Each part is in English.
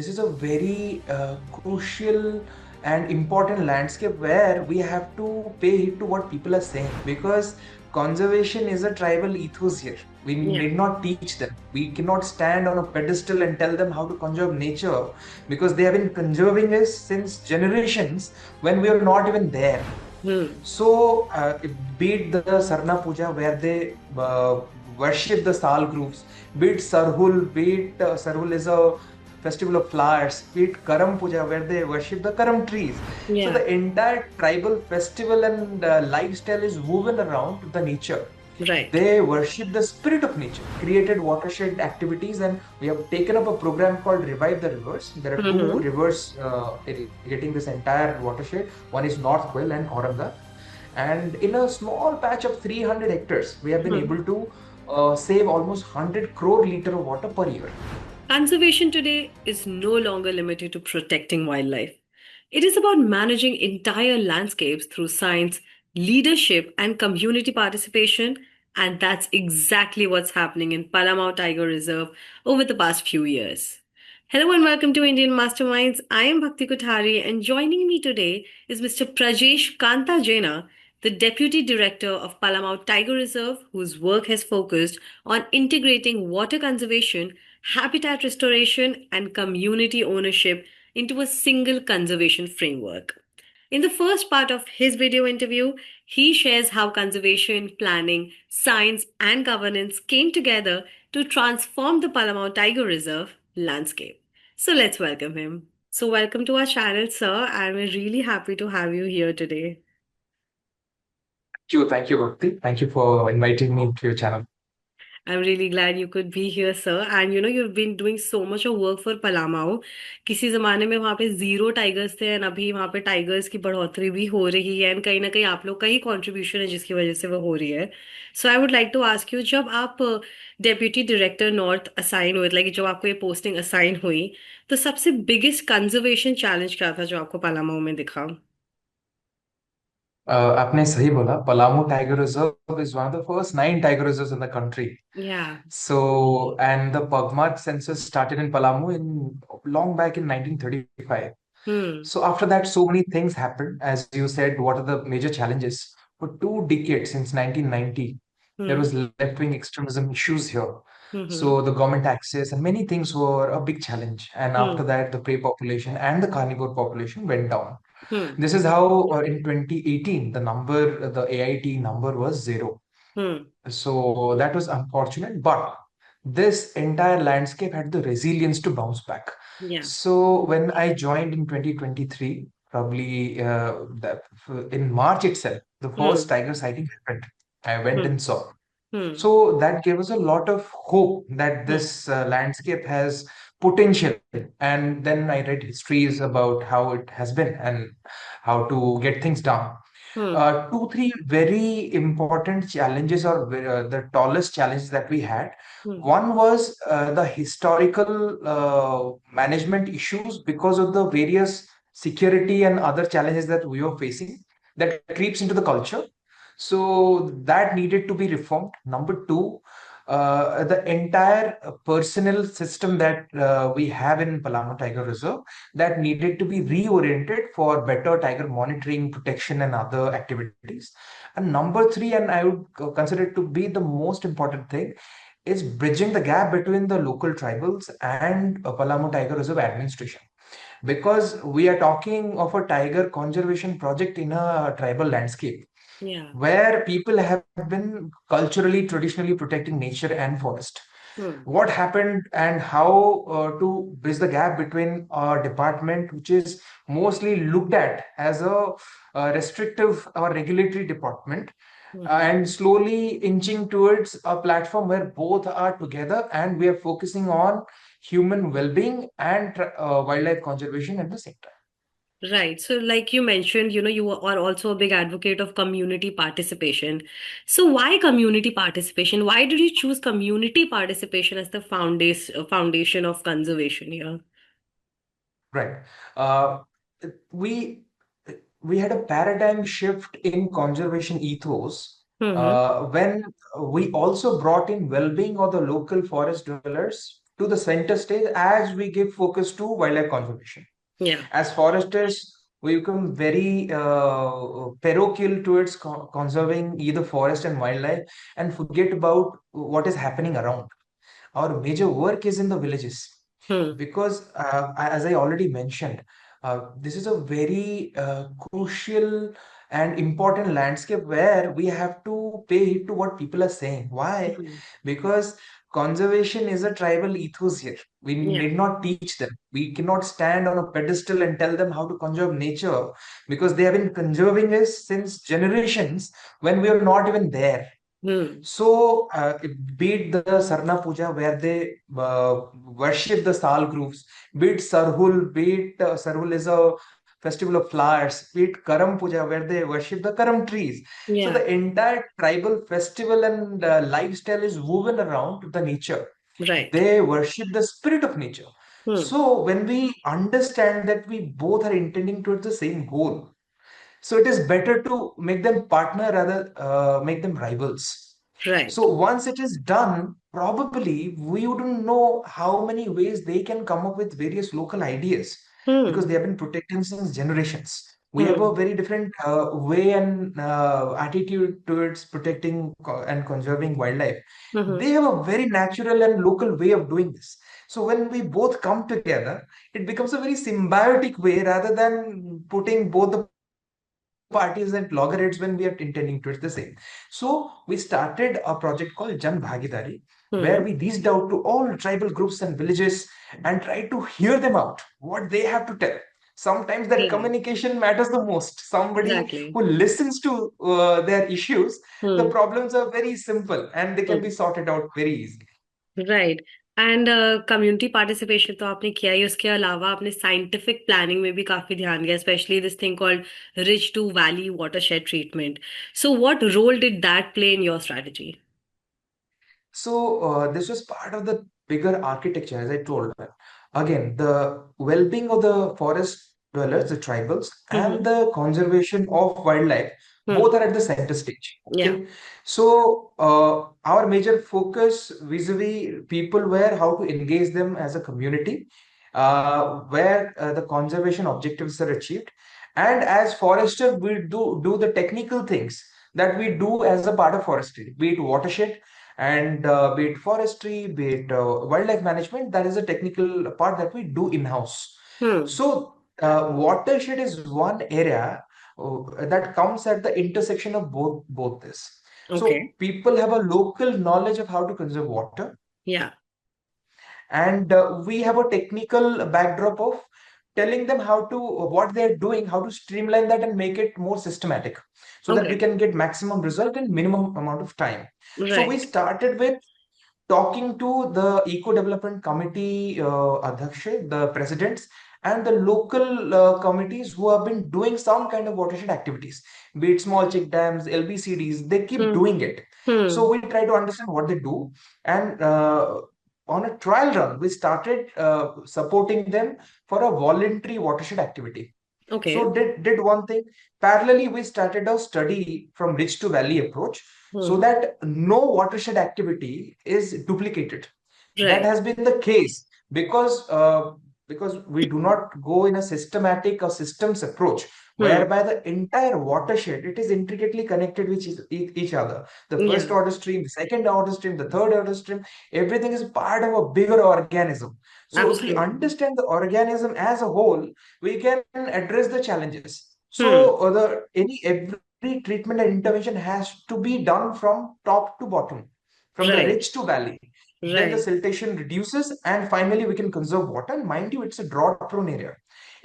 this is a very crucial and important landscape where we have to pay heed to what people are saying, because conservation is a tribal ethos here. We Yeah. need not teach them. We cannot stand on a pedestal and tell them how to conserve nature, because they have been conserving us since generations when we are not even there. Hmm. So, be it the Sarna Puja where they worship the Sal groups, be it Sarhul, be it Sarhul is a festival of flowers, be it Karam Puja where they worship the Karam trees. So, Yeah. the entire tribal festival and lifestyle is woven around the nature. Right. They worship the spirit of nature, created watershed activities, and we have taken up a program called Revive the Rivers. There are two Mm-hmm. rivers irrigating this entire watershed. One is North Quill and Auranga. And in a small patch of 300 hectares, we have been Hmm. able to save almost 100 crore liter of water per year. Conservation today is no longer limited to protecting wildlife. It is about managing entire landscapes through science, leadership, and community participation. And that's exactly what's happening in Palamau Tiger Reserve over the past few years. Hello and welcome to Indian Masterminds. I am Bhakti Kothari, and joining me today is Mr. Prajesh Kanta Jena, the Deputy Director of Palamau Tiger Reserve, whose work has focused on integrating water conservation, habitat restoration, and community ownership into a single conservation framework. In the first part of his video interview, he shares how conservation, planning, science, and governance came together to transform the Palamau Tiger Reserve landscape. So let's welcome him. So, welcome to our channel, sir, and we're really happy to have you here today. Thank you, Bhakti. Thank you for inviting me to your channel. I'm really glad you could be here, sir. And you've been doing so much of work for Palamau. किसी जमाने में वहाँ पे zero tigers थे and अभी वहाँ पे tigers की बढ़ोतरी भी हो रही है एंड कहीं ना कहीं आप लोग का ही कॉन्ट्रीब्यूशन है जिसकी वजह से वो हो रही है. So I would like to ask you, जब आप डेप्यूटी डायरेक्टर नॉर्थ असाइन हुए, लाइक जब आपको ये पोस्टिंग असाइन हुई, तो सबसे बिगेस्ट कंजर्वेशन चैलेंज क्या था जो आपको पलामऊ में दिखा? आपने सही बोला. Palamau Tiger Reserve is one of the first 9 tiger reserves in the country. या. So, and the Pugmart census started in Palamau in long back in 1935. Hmm. So after that, so many things happened. As you said, what are the major challenges? For 2 decades since 1990, there hmm. was left-wing extremism issues here. Hmm. So the government access and many things were a big challenge. And after hmm. that, the prey population and the carnivore population went down. Hmm. This is how in 2018, the AIT number was zero. Hmm. So that was unfortunate, but this entire landscape had the resilience to bounce back. या. So when I joined in 2023, probably in March itself, the first hmm. tiger sighting happened. I went hmm. and saw. Hmm. So that gave us a lot of hope that hmm. this landscape has potential. And then I read histories about how it has been and how to get things done. Hmm. Two, three very important challenges, or the tallest challenges that we had. Hmm. One was the historical management issues because of the various security and other challenges that we were facing that creeps into the culture. So that needed to be reformed. Number two, the entire personnel system that we have in Palamau Tiger Reserve, that needed to be reoriented for better tiger monitoring, protection, and other activities. And number three, and I would consider it to be the most important thing, is bridging the gap between the local tribals and Palamau Tiger Reserve administration. Because we are talking of a tiger conservation project in a tribal landscape या. where people have been culturally, traditionally protecting nature and forest. Hmm. What happened and how to bridge the gap between a department which is mostly looked at as a restrictive or regulatory department, hmm. and slowly inching towards a platform where both are together and we are focusing on human well-being and wildlife conservation at the same time. Right. So, like you mentioned, you are also a big advocate of community participation. So, why community participation? Why did you choose community participation as the foundation of conservation here? Right. Uh, we we had a paradigm shift in conservation ethos Mm-hmm. when we also brought in well-being of the local forest dwellers to the center stage as we give focus to wildlife conservation. Yeah. As foresters, we become very parochial towards conserving either forest and wildlife and forget about what is happening around. Our major work is in the villages Hmm. because, as I already mentioned, this is a very crucial and important landscape where we have to pay heed to what people are saying. Why? Hmm. Because conservation is a tribal ethos here. We Yeah. need not teach them. We cannot stand on a pedestal and tell them how to conserve nature because they have been conserving it since generations when we are not even there. Hmm. So, be it the Sarna Puja where they worship the Sal groves, be it Sarhul, be it Sarhul is a festival of flowers, be it Karam Puja where they worship the Karam trees. So, Yeah. the entire tribal festival and lifestyle is woven around the nature. Right. They worship the spirit of nature. Hmm. So, when we understand that we both are intending towards the same goal, so it is better to make them partner rather make them rivals. Right. So once it is done, probably we wouldn't know how many ways they can come up with various local ideas because Hmm. they have been protecting since generations. We have a Hmm. very different way and attitude towards protecting and conserving wildlife. Hmm. They have a very natural and local way of doing this. So when we both come together, it becomes a very symbiotic way rather than putting both the parties at loggerheads when we are intending towards the same. So we started a project called Jan Bhagidari, where we Hmm. reached out to all tribal groups and villages and tried to hear them out, what they have to tell. Sometimes that Right. communication matters the most. Somebody Exactly. who listens to their issues, the Hmm. problems are very simple and they can Hmm. be sorted out very easily. Right and community participation तो आपने किया ही उसके अलावा आपने scientific planning में भी काफी ध्यान दिया specially this thing called ridge to valley watershed treatment so what role did that play in your strategy So this was part of the bigger architecture, as I told. Again, the well-being of the forest dwellers, the tribals, and hmm the conservation of wildlife, hmm both are at the center stage. या Okay, so our major focus vis-a-vis people were how to engage them as a community, where the conservation objectives are achieved, and as forester, we do the technical things that we do as a part of forestry, be it watershed and be it forestry, be it wildlife management, that is a technical part that we do in-house. Hmm So, watershed is one area that comes at the intersection of both this. Okay So, people have a local knowledge of how to conserve water, या and we have a technical backdrop of telling them how to what they're doing, how to streamline that and make it more systematic so that okay we can get maximum result in minimum amount of time. So we right started with talking to the Eco Development Committee Adhyaksha, the presidents, and the local committees who have been doing some kind of watershed activities, be it small check dams, LBCDs, they keep hmm doing it. So hmm we try to understand what they do. And on a trial run, we started supporting them for a voluntary watershed activity. Okay So did one thing. Parallelly, we started a study from rich to valley approach so hmm that no watershed activity is duplicated. That right has been the case because we do not go in a systematic or systems approach hmm whereby the entire watershed it is intricately connected with each other. The या first order stream, the second order stream, the third order stream, everything is part of a bigger organism. So if we absolutely understand the organism as a whole, we can address the challenges. Hmm So every treatment and intervention has to be done from top to bottom, from the right ridge to valley. Then the right siltation reduces, and finally we can conserve water. And mind you, it's a drought-prone area.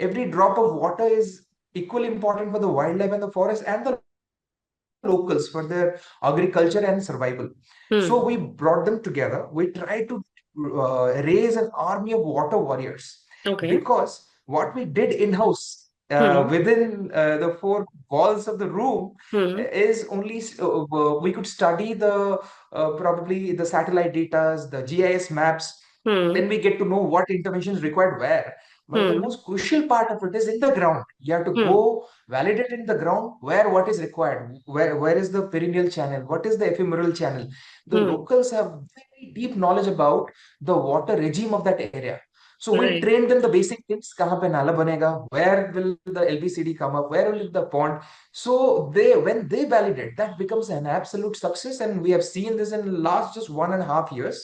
Every drop of water is equally important for the wildlife and the forest and the locals for their agriculture and survival. So we brought them together. We tried to raise an army of water warriors okay because what we did in-house hmm within the four walls of the room hmm is only we could study the probably the satellite data, the GIS maps. Hmm Then we get to know what interventions required where. but the Hmm. most crucial part of it is in the ground. You have to Hmm. go validate in the ground where what is required, where is the perennial channel, what is the ephemeral channel. The Hmm. locals have very deep knowledge about the water regime of that area. So we Right. train them the basic things. कहाँ पे नाला बनेगा? Where will the LBCD come up? Where will the pond? So when they validate, that becomes an absolute success. And we have seen this in the last just 1.5 years.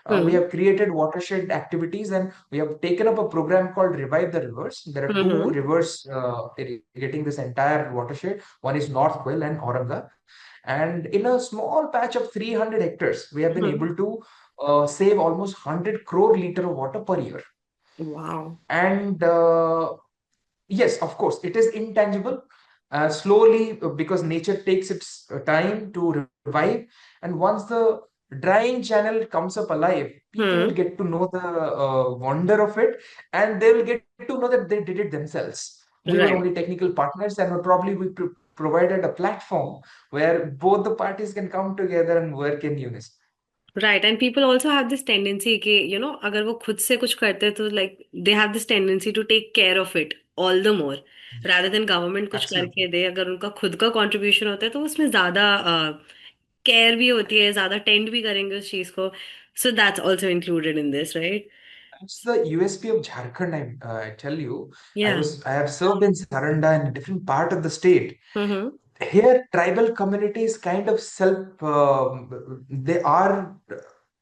We Hmm. have created watershed activities, and we have taken up a program called Revive the Rivers. There are two Hmm. rivers irrigating this entire watershed. One is North Quill and Auranga. And in a small patch of 300 hectares, we have been Hmm. able to save almost 100 crore liter of water per year. Wow. And yes, of course, it is intangible. Slowly, because nature takes its time to revive. And once the drying channel comes up alive, people will Hmm. get to know the wonder of it, and they will get to know that they did it themselves. We were Right. only technical partners, and probably we provided a platform where both the parties can come together and work in unison. Right. And people also have this tendency कि, अगर वो खुद से कुछ करते हैं तो like they have this tendency to take care of it all the more rather than government कुछ करके Absolutely. दे. अगर उनका खुद का contribution होता है तो उसमें ज्यादा केयर भी होती है, ज्यादा टेंड भी करेंगे उस चीज को. So that's also included in this, right? That's the USP of Jharkhand. I tell you, Yeah. I have served in Saranda in a different part of the state. Mm-hmm. Here, tribal communities kind of they are,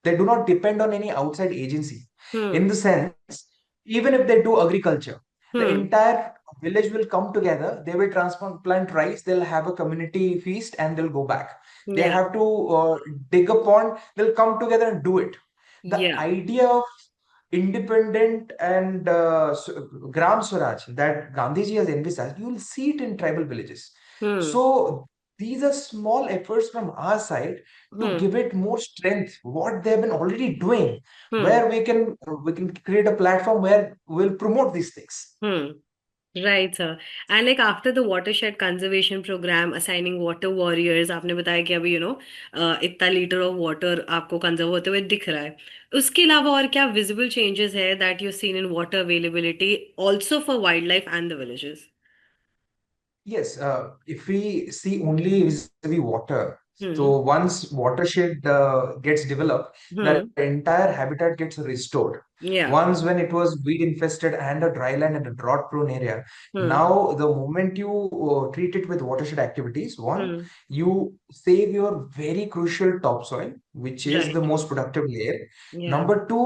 they do not depend on any outside agency. In Hmm. the sense, even if they do agriculture, the Hmm. entire village will come together. They will transplant rice. They'll have a community feast and they'll go back. They Yeah. have to dig a pond. They'll come together and do it. The Yeah. idea of independent and Gram Swaraj that Gandhiji has envisaged, you will see it in tribal villages. Hmm. So these are small efforts from our side to Hmm. give it more strength. What they have been already doing, Hmm. where we can create a platform where we'll promote these things. Hmm. Right, sir. And like after the watershed conservation program, assigning water warriors, आपने बताया कि अभी इतना litre of water आपको conserve होते हुए दिख रहा है. उसके अलावा और क्या विजिबल चेंजेस है that you seen in water availability also for wild life and the villages? Yes, if we see only vis-a-vis water, hmm. so once watershed gets developed, the hmm. entire habitat gets restored. या. Once when it was weed infested and a dry land and a drought prone area, hmm. now the moment you treat it with watershed activities, one, hmm. you save your very crucial topsoil, which is the right. most productive layer. या. Number two,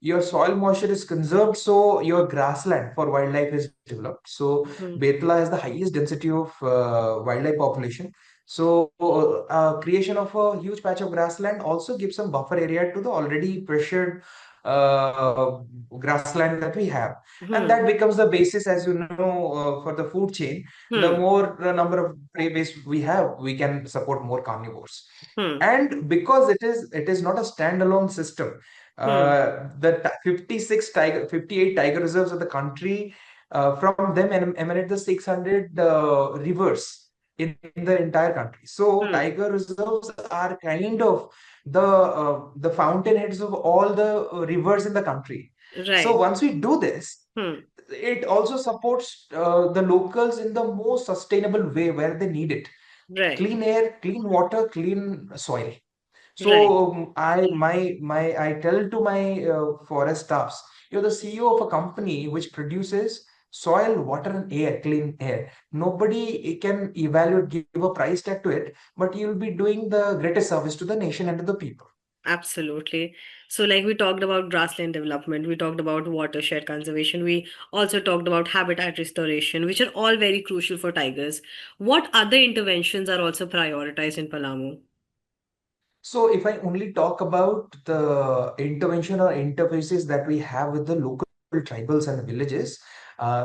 your soil moisture is conserved, so your grassland for wildlife is developed. So hmm. Betla has the highest density of wildlife population. So, creation of a huge patch of grassland also gives some buffer area to the already pressured grassland that we have. And hmm. that becomes the basis, as you know, for the food chain. The hmm. more the number of prey base we have, we can support more carnivores. Hmm. And because it is not a standalone system, hmm. the 58 tiger reserves of the country, from them emanate the 600 rivers in the entire country. So hmm. tiger reserves are kind of the fountainheads of all the rivers in the country. So right. once we do this, hmm. it also supports the locals in the most sustainable way where they need it. Right. Clean air, clean water, clean soil. Right. So I tell to my forest staffs, you're the CEO of a company which produces soil, water, and air, clean air. Nobody can evaluate, give a price tag to it, but you'll be doing the greatest service to the nation and to the people. Absolutely. So, like we talked about grassland development, we talked about watershed conservation, we also talked about habitat restoration, which are all very crucial for tigers. What other interventions are also prioritized in Palamu? So if I only talk about the intervention or interfaces that we have with the local tribals and the villages,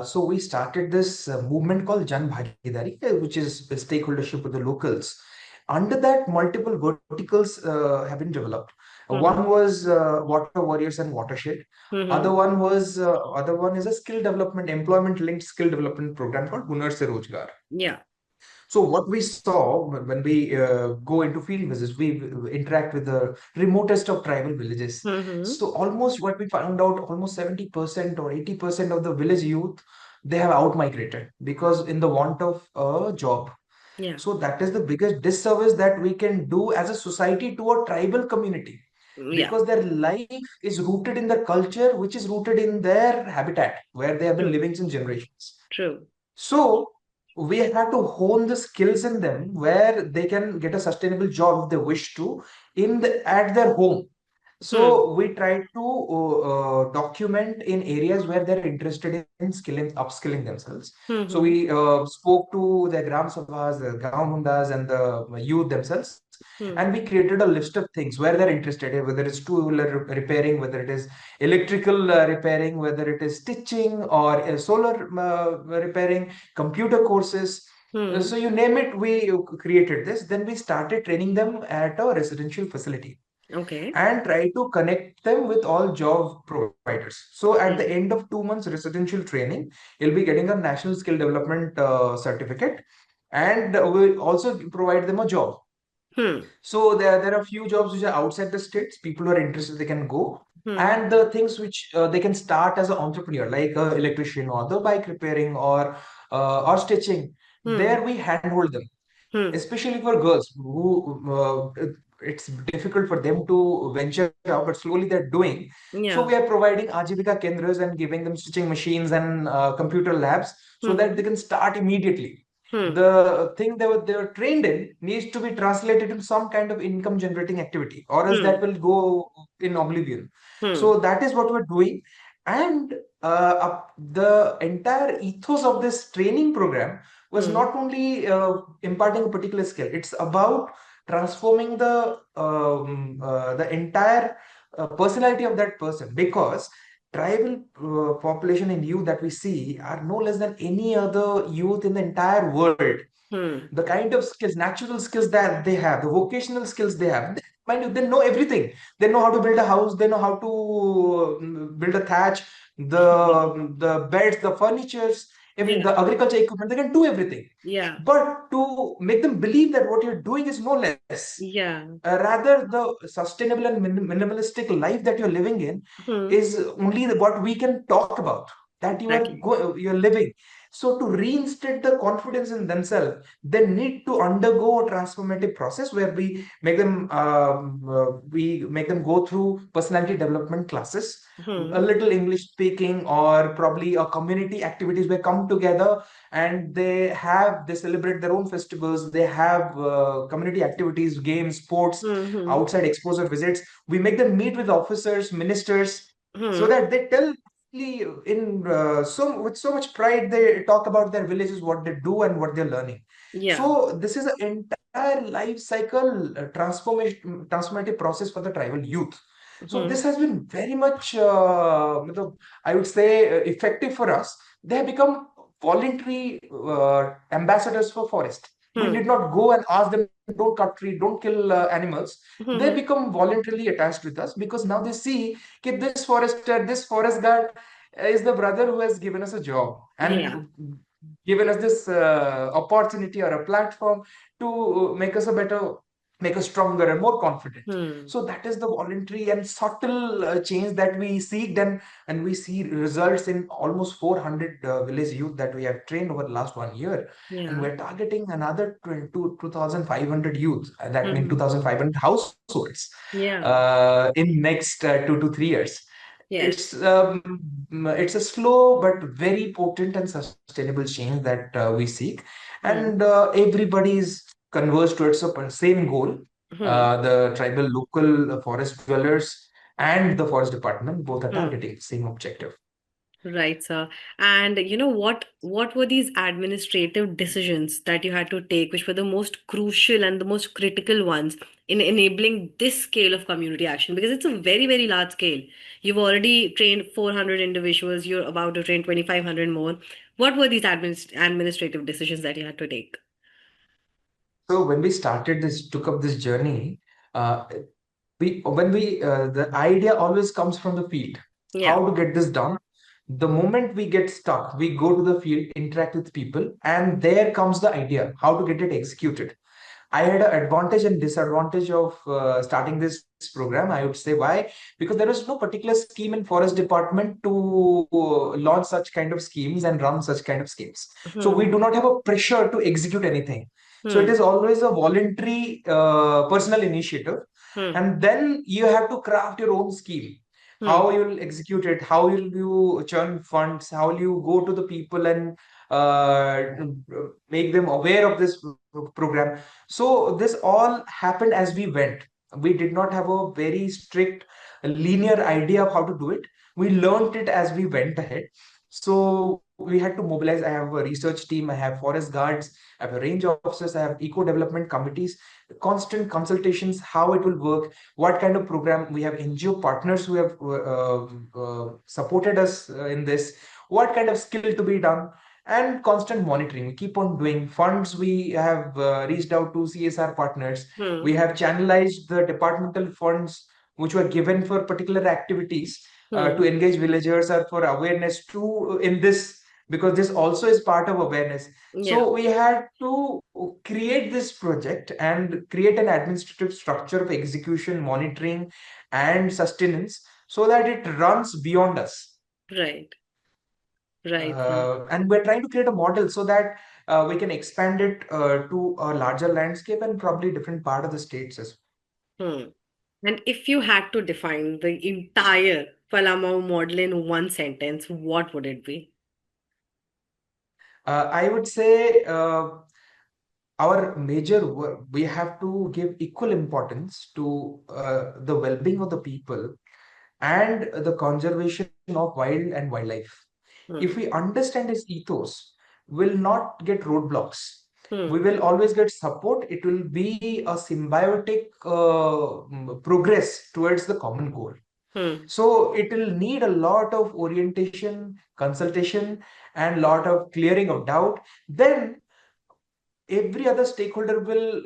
so we started this movement called Jan Bhagidari, which is a stakeholdership with the locals. Under that, multiple verticals have been developed. Mm-hmm. One was water warriors and watershed. Mm-hmm. Other one is a skill development, employment linked skill development program called Hunar Se Rozgar. Yeah. So what we saw when we go into field visits, we interact with the remotest of tribal villages. Mm-hmm. So almost what we found out, almost 70% or 80% of the village youth, they have out migrated because in the want of a job. Yeah. So that is the biggest disservice that we can do as a society to a tribal community, Yeah. because their life is rooted in their culture, which is rooted in their habitat where they have been True. living since generations. True. So we have to hone the skills in them where they can get a sustainable job if they wish to at their home. Hmm. So we try to document in areas where they're interested in skilling, upskilling themselves. So Mm-hmm. we spoke to the Gram Sabhas, the Gaon Hundas, and the youth themselves, Hmm. and we created a list of things where they're interested in, whether it's two-wheeler repairing, whether it is electrical repairing, whether it is stitching or solar repairing, computer courses. Hmm. So you name it, we created this. Then we started training them at a residential facility Okay. and try to connect them with all job providers. So at the Hmm. end of 2 months residential training, you'll be getting a national skill development certificate, and we'll also provide them a job. Hmm. So there are few jobs which are outside the states. People who are interested, they can go. Hmm. And the things which they can start as an entrepreneur, like a electrician or the bike repairing or stitching, Hmm. there we handhold them, Hmm. especially for girls who it's difficult for them to venture out, but slowly they're doing. So Yeah. we are providing Ajivika Kendras and giving them stitching machines and computer labs so that Mm-hmm. they can start immediately. Hmm. The thing they were trained in needs to be translated into some kind of income generating activity, or else that Hmm. will go in oblivion. Hmm. So that is what we're doing. And the entire ethos of this training program was Hmm. not only imparting a particular skill, it's about transforming the entire personality of that person, because tribal population in youth that we see are no less than any other youth in the entire world. Hmm. The kind of skills, natural skills that they have, the vocational skills they have, mind you, they know everything. They know how to build a house, they know how to build a thatch, the beds, the furnitures, every Yeah. the agriculture equipment, they can do everything. Yeah. But to make them believe that what you're doing is no less, Yeah. rather the sustainable and minimalistic life that you're living in Hmm. is only what we can talk about, that Exactly. you're living. So to reinstate the confidence in themselves, they need to undergo a transformative process where we make them go through personality development classes, a Hmm. little English speaking, or probably a community activities where come together and they celebrate their own festivals. They have community activities, games, sports, Hmm. outside exposure visits. We make them meet with officers, ministers, so Hmm. that they tell in so with so much pride, they talk about their villages, what they do and what they're learning. Yeah. So this is an entire life cycle transformative process for the tribal youth. So Hmm. this has been very much I would say effective for us. They have become voluntary ambassadors for forest. We Hmm. did not go and ask them, don't cut tree, don't kill animals. They Hmm. become voluntarily attached with us, because now they see that this forester, this forest guard is the brother who has given us a job Yeah. and given us this opportunity or a platform to make us stronger and more confident. Hmm. So that is the voluntary and subtle change that we seek, and we see results in almost 400 village youth that we have trained over the last 1 year, and Yeah. we're targeting another 2,500 youth. That means Hmm. 2,500 households Yeah. in next 2 to 3 years. Yes. It's a slow but very potent and sustainable change that we seek, Hmm. and everybody is converged towards the same goal. Hmm. The tribal local forest dwellers and the forest department both are Hmm. targeting the same objective. Right, sir. And you know what were these administrative decisions that you had to take, which were the most crucial and the most critical ones in enabling this scale of community action? Because it's a very, very large scale. You've already trained 400 individuals, you're about to train 2,500 more. What were these administrative decisions that you had to take? So when we started this, took up this journey, uh, the idea always comes from the field. Yeah. How to get this done? The moment we get stuck, we go to the field, interact with people, and there comes the idea how to get it executed. I had an advantage and disadvantage of starting this program. I would say why? Because there was no particular scheme in forest department to launch such kind of schemes and run such kind of schemes. So we Hmm. do not have a pressure to execute anything. So it Hmm. is always a voluntary personal initiative. Hmm. And then you have to craft your own scheme. Hmm. How you'll execute it, how will you churn funds, how will you go to the people and uh, make them aware of this program. So this all happened as we went. We did not have a very strict, linear idea of how to do it. We learned it as we went ahead. So we had to mobilize. I have a research team, I have forest guards, I have a range officers, I have eco development committees, constant consultations, how it will work, what kind of program. We have NGO partners who have supported us in this, what kind of skill to be done, and constant monitoring. We keep on doing funds. We have reached out to CSR partners. Hmm. We have channelized the departmental funds which were given for particular activities to Hmm. engage villagers or for awareness to in this, because this also is part of awareness. Yeah. So we had to create this project and create an administrative structure of execution, monitoring, and sustenance so that it runs beyond us. Right. Right, sir. And we're trying to create a model so that we can expand it to a larger landscape and probably different part of the states as Hmm. And if you had to define the entire Palamau model in one sentence, what would it be? I would say our major work, we have to give equal importance to the well-being of the people and the conservation of wild and wildlife. If Hmm. we understand its ethos, we'll not get roadblocks. We Hmm. will always get support. It will be a symbiotic progress towards the common goal. Hmm. So it will need a lot of orientation, consultation, and lot of clearing of doubt. Then every other stakeholder will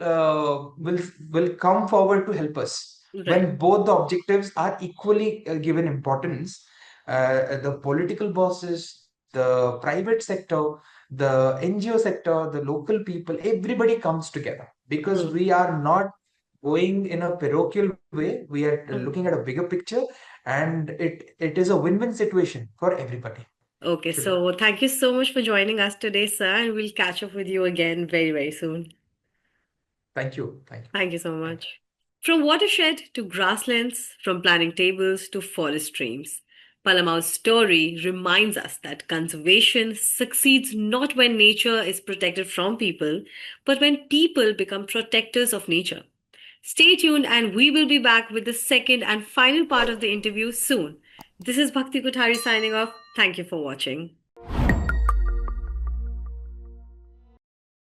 come forward to help us Right. when both the objectives are equally given importance. The political bosses, the private sector, the NGO sector, the local people, everybody comes together because Hmm. we are not going in a parochial way. We are Hmm. looking at a bigger picture, and it is a win-win situation for everybody. Okay, Should be. so thank you so much for joining us today, sir, and we'll catch up with you again very, very soon. Thank you. Thank you. Thank you so Thank you. much. From watershed to grasslands, from planning tables to forest streams, Palamau's story reminds us that conservation succeeds not when nature is protected from people, but when people become protectors of nature. Stay tuned, and we will be back with the second and final part of the interview soon. This is Bhakti Kothari signing off. Thank you for watching.